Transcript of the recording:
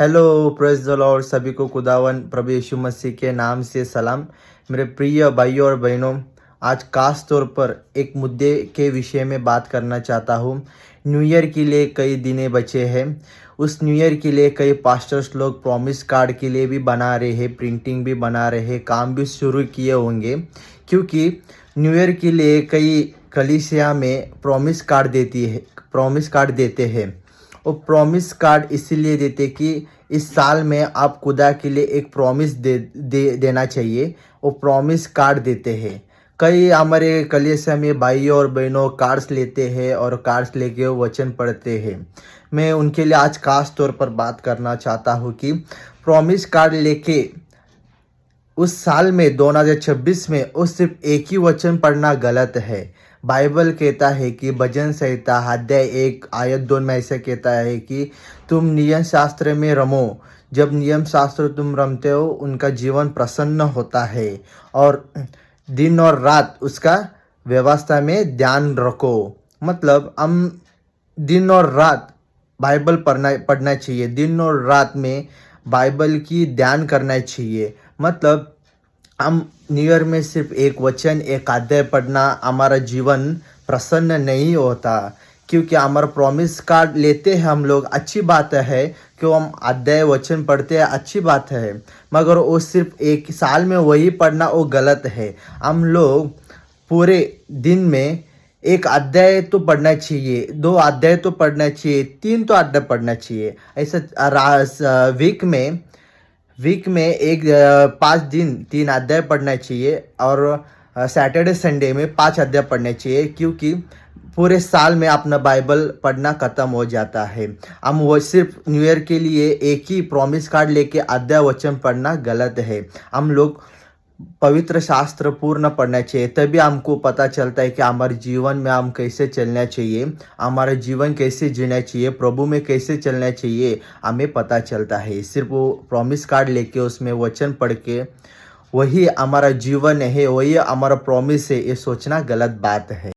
Hello, praise the Lord. सभी को खुदावन प्रभु यीशु मसीह के नाम से सलाम। मेरे प्रिय भाइयों और बहनों, आज खास तौर पर एक मुद्दे के विषय में बात करना चाहता हूँ। न्यू ईयर के लिए कई दिन बचे हैं। उस न्यू ईयर के लिए कई पास्टर्स लोग प्रॉमिस कार्ड के लिए भी बना रहे हैं, प्रिंटिंग भी बना रहे हैं, काम भी शुरू किए होंगे, क्योंकि न्यू ईयर के लिए कई कलीसिया में प्रॉमिस कार्ड देते हैं। वो प्रॉमिस कार्ड इसीलिए देते कि इस साल में आप खुदा के लिए एक प्रॉमिस देना चाहिए। वो प्रॉमिस कार्ड देते हैं। कई हमारे कलीसिया में भाई और बहनों कार्ड्स लेते हैं और कार्ड्स लेके वो वचन पढ़ते हैं। मैं उनके लिए आज खास तौर पर बात करना चाहता हूँ कि प्रॉमिस कार्ड लेके उस साल में 2026 में उस सिर्फ एक ही वचन पढ़ना गलत है। बाइबल कहता है कि भजन संहिता अध्याय 1 आयत 2 में ऐसे कहता है कि तुम नियम शास्त्र में रमो। जब नियम शास्त्र तुम रमते हो, उनका जीवन प्रसन्न होता है और दिन और रात उसका व्यवस्था में ध्यान रखो। मतलब हम दिन और रात बाइबल पढ़ना चाहिए। दिन और रात में बाइबल की ध्यान करना चाहिए। मतलब हम न्यू ईयर में सिर्फ एक वचन, एक अध्याय पढ़ना हमारा जीवन प्रसन्न नहीं होता, क्योंकि हमारा प्रॉमिस कार्ड लेते हैं हम लोग, अच्छी बात है कि हम अध्याय वचन पढ़ते हैं, अच्छी बात है, मगर वो सिर्फ एक साल में वही पढ़ना वो गलत है। हम लोग पूरे दिन में एक अध्याय तो पढ़ना चाहिए, 2 अध्याय तो पढ़ना चाहिए, 3 तो अध्याय पढ़ना चाहिए। ऐसा वीक में एक 5 दिन 3 अध्याय पढ़ना चाहिए और सैटरडे संडे में 5 अध्याय पढ़ने चाहिए, क्योंकि पूरे साल में अपना बाइबल पढ़ना ख़त्म हो जाता है। हम वो सिर्फ न्यू ईयर के लिए एक ही प्रॉमिस कार्ड लेके अध्याय वचन पढ़ना गलत है। हम लोग पवित्र शास्त्र पूर्ण पढ़ना चाहिए, तभी हमको पता चलता है कि हमारे जीवन में हम कैसे चलना चाहिए, हमारा जीवन कैसे जीना चाहिए, प्रभु में कैसे चलना चाहिए, हमें पता चलता है। सिर्फ वो प्रॉमिस कार्ड लेके उसमें वचन पढ़ के वही हमारा जीवन है, वही हमारा प्रॉमिस है, ये सोचना गलत बात है।